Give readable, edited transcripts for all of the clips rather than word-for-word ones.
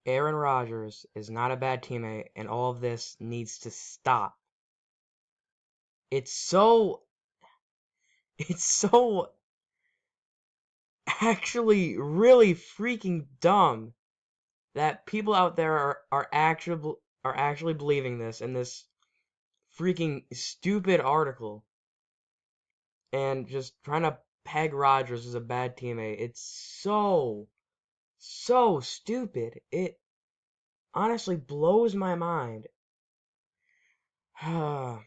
Aaron Rodgers is not a bad teammate, and all of this needs to stop. It's so actually really freaking dumb that people out there are actually believing this in this freaking stupid article and just trying to peg Rodgers as a bad teammate. It's so stupid. It honestly blows my mind. I'll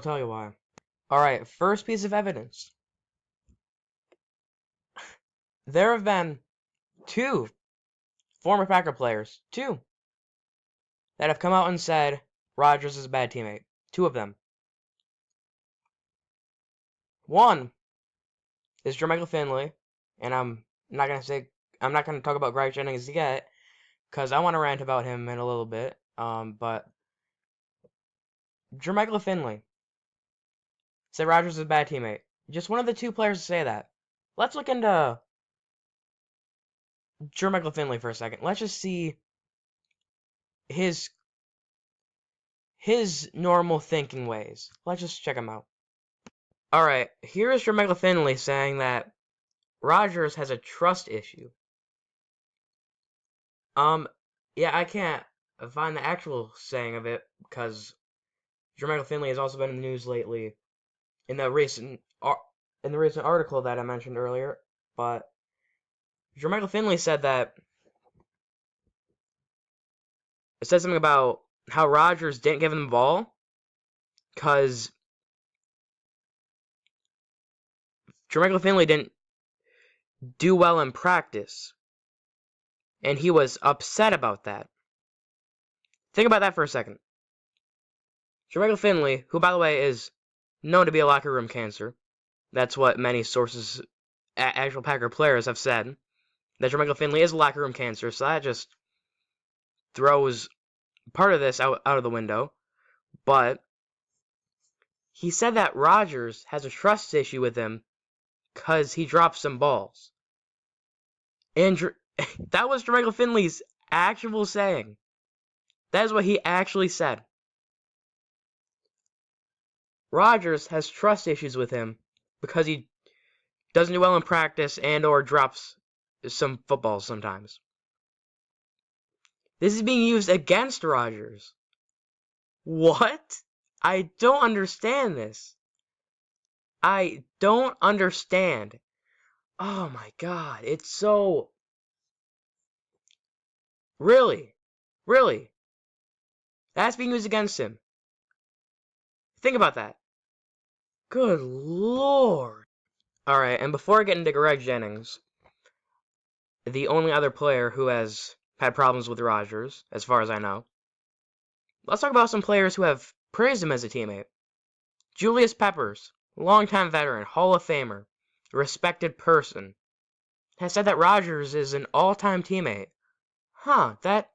tell you why. Alright, first piece of evidence. There have been two former Packer players, two, that have come out and said Rodgers is a bad teammate. Two of them. One is Jermichael Finley, and I'm not gonna talk about Greg Jennings yet, because I want to rant about him in a little bit. But Jermichael Finley said Rodgers is a bad teammate. Just one of the two players to say that. Let's look into Jermichael Finley for a second. Let's just see his normal thinking ways. Let's just check him out. Alright, here is Jermichael Finley saying that Rodgers has a trust issue. Yeah, I can't find the actual saying of it because Jermichael Finley has also been in the news lately in the recent article that I mentioned earlier. But Jermichael Finley said that it said something about how Rodgers didn't give him the ball because Jermichael Finley didn't do well in practice, and he was upset about that. Think about that for a second. Jermichael Finley, who by the way is known to be a locker room cancer, that's what many sources, actual Packer players, have said, that Jermichael Finley is a locker room cancer, so that just throws part of this out of the window. But he said that Rodgers has a trust issue with him because he dropped some balls. And that was Jermichael Finley's actual saying. That is what he actually said. Rodgers has trust issues with him because he doesn't do well in practice and or drops some footballs sometimes. This is being used against Rodgers. What? I don't understand this. I don't understand. Oh my god, it's so... Really? Really? That's being used against him. Think about that. Good lord. Alright, and before I get into Greg Jennings, the only other player who has had problems with Rodgers, as far as I know, let's talk about some players who have praised him as a teammate. Julius Peppers, longtime veteran, Hall of Famer, respected person, has said that Rodgers is an all-time teammate. Huh, that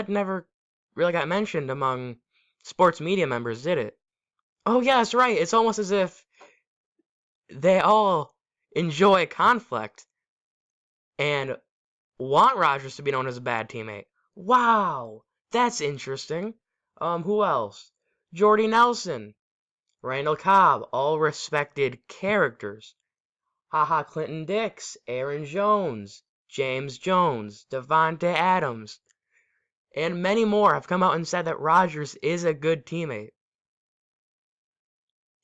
never really got mentioned among sports media members, did it? Oh yeah, that's right. It's almost as if they all enjoy conflict and want Rodgers to be known as a bad teammate. Wow, that's interesting. Who else? Jordy Nelson, Randall Cobb, all respected characters. Haha, Clinton Dix, Aaron Jones, James Jones, Devontae Adams, and many more have come out and said that Rodgers is a good teammate.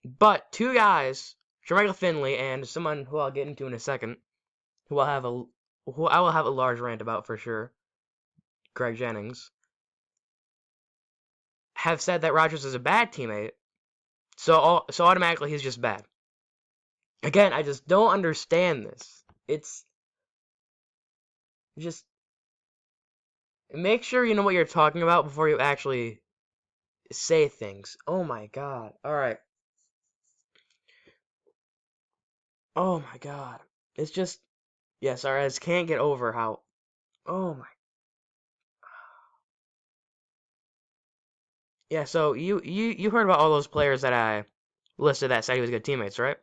But two guys, Jermichael Finley and someone who I'll get into in a second, who I will have a large rant about for sure, Greg Jennings, have said that Rodgers is a bad teammate, so automatically he's just bad. Again, I just don't understand this. It's just make sure you know what you're talking about before you actually say things. Oh my god. Alright. Oh my god. It's just... Yeah, sorry, I just can't get over how... Oh my... Yeah, so you heard about all those players that I listed that said he was good teammates, right?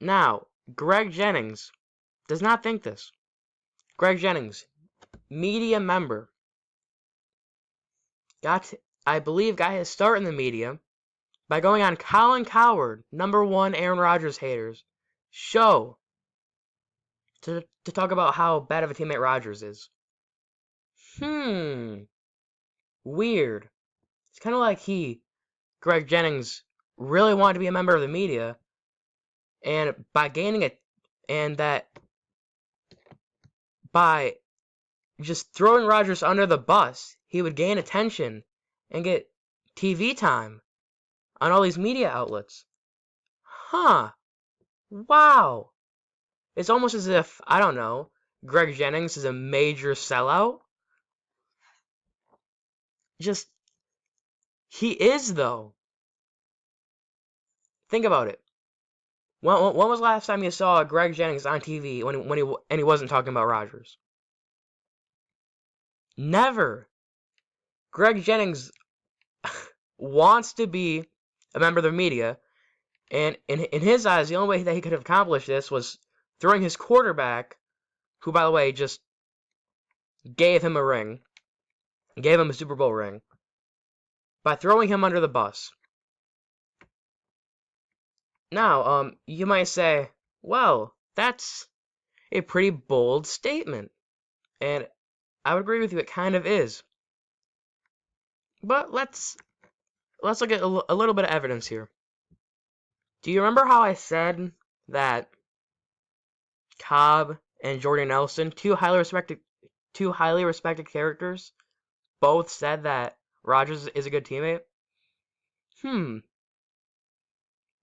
Now, Greg Jennings does not think this. Greg Jennings, media member. I believe got his start in the media by going on Colin Cowherd, #1 Aaron Rodgers haters show to talk about how bad of a teammate Rodgers is. Weird. It's kind of like Greg Jennings, really wanted to be a member of the media, and by just throwing Rodgers under the bus, he would gain attention and get TV time on all these media outlets. Wow. It's almost as if, I don't know, Greg Jennings is a major sellout. He is, though. Think about it. When was the last time you saw Greg Jennings on TV when he wasn't talking about Rodgers? Never. Greg Jennings wants to be a member of the media, and in his eyes, the only way that he could have accomplished this was throwing his quarterback, who, by the way, just gave him a Super Bowl ring, by throwing him under the bus. Now, you might say, well, that's a pretty bold statement, and I would agree with you, it kind of is. But let's look at a little bit of evidence here. Do you remember how I said that Cobb and Jordy Nelson, two highly respected characters, both said that Rodgers is a good teammate?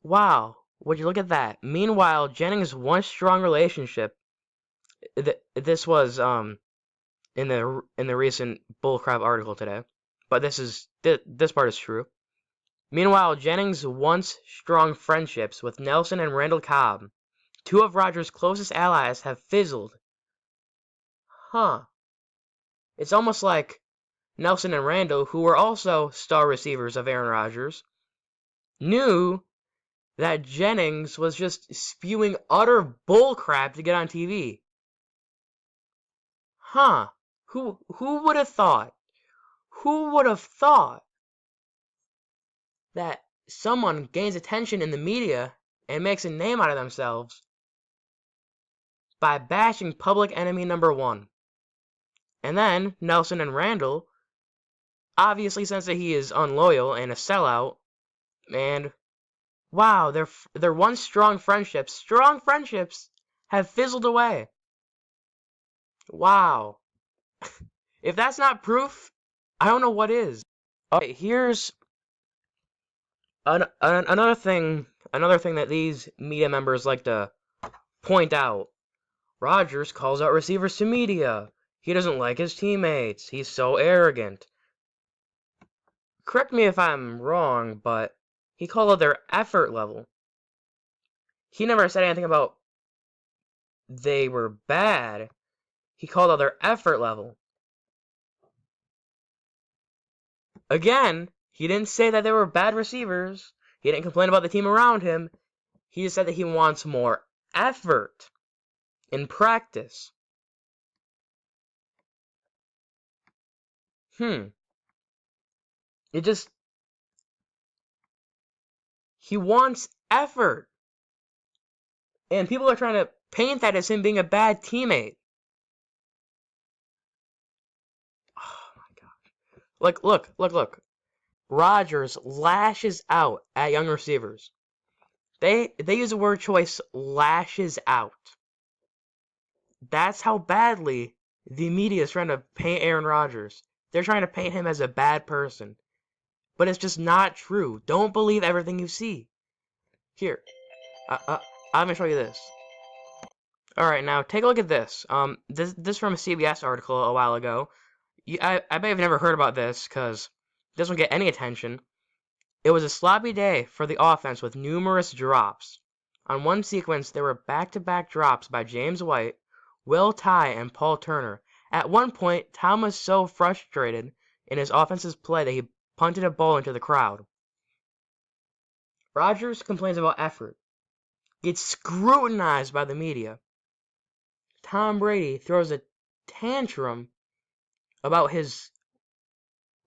Wow, would you look at that? Meanwhile, Jennings' one strong relationship. This was in the recent Bullcrap article today, but this part is true. Meanwhile, Jennings' once strong friendships with Nelson and Randall Cobb, two of Rodgers' closest allies, have fizzled. It's almost like Nelson and Randall, who were also star receivers of Aaron Rodgers, knew that Jennings was just spewing utter bullcrap to get on TV. Who would have thought? Who would have thought that someone gains attention in the media and makes a name out of themselves by bashing public enemy #1? And then Nelson and Randall obviously sense that he is unloyal and a sellout, and wow, their once strong friendships have fizzled away. Wow. If that's not proof, I don't know what is. Okay, here's another thing that these media members like to point out. Rodgers calls out receivers to media. He doesn't like his teammates. He's so arrogant. Correct me if I'm wrong, but he called out their effort level. He never said anything about they were bad. He called out their effort level. Again, he didn't say that they were bad receivers. He didn't complain about the team around him. He just said that he wants more effort in practice. He wants effort. And people are trying to paint that as him being a bad teammate. Oh my gosh. Look. Rodgers lashes out at young receivers. They use the word choice, lashes out. That's how badly the media is trying to paint Aaron Rodgers. They're trying to paint him as a bad person. But it's just not true. Don't believe everything you see. Here, I'm going to show you this. Alright, now take a look at this. This from a CBS article a while ago. I bet you've never heard about this, because it doesn't get any attention. It was a sloppy day for the offense with numerous drops. On one sequence, there were back-to-back drops by James White, Will Tye, and Paul Turner. At one point, Tom was so frustrated in his offense's play that he punted a ball into the crowd. Rodgers complains about effort. Gets scrutinized by the media. Tom Brady throws a tantrum about his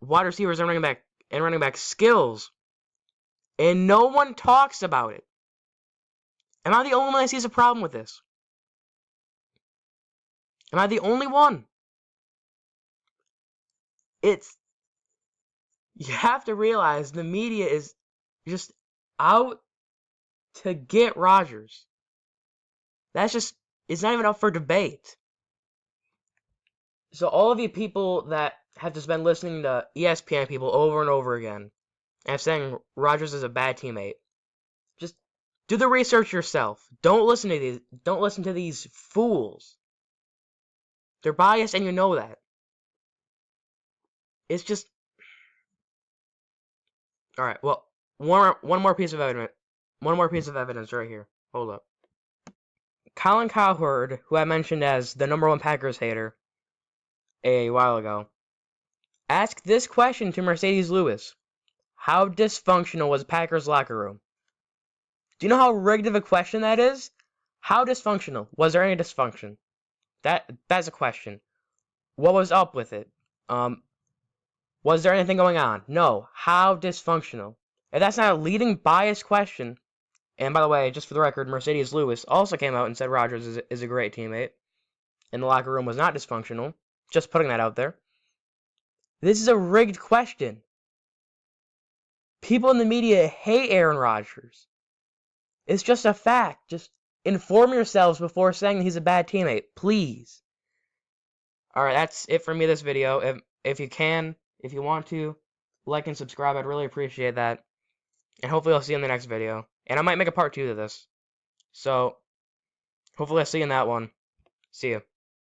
wide receivers and running back skills, and no one talks about it. Am I the only one that sees a problem with this? Am I the only one? You have to realize the media is just out to get Rodgers. It's not even up for debate. So all of you people that have just been listening to ESPN people over and over again and saying Rodgers is a bad teammate, just do the research yourself. Don't listen to these fools. They're biased and you know that. It's just all right. Well, one more piece of evidence. One more piece of evidence right here. Hold up. Colin Cowherd, who I mentioned as the #1 Packers hater a while ago, asked this question to Mercedes Lewis. How dysfunctional was Packers locker room? Do you know how rigged of a question that is? How dysfunctional? Was there any dysfunction? That's a question. What was up with it? Was there anything going on? No. How dysfunctional? If that's not a leading biased question, and by the way, just for the record, Mercedes Lewis also came out and said Rodgers is a great teammate, and the locker room was not dysfunctional. Just putting that out there. This is a rigged question. People in the media hate Aaron Rodgers. It's just a fact. Just inform yourselves before saying he's a bad teammate, please. Alright, that's it for me this video. If you want to, like and subscribe, I'd really appreciate that. And hopefully I'll see you in the next video. And I might make a part 2 to this. So, hopefully I'll see you in that one. See you.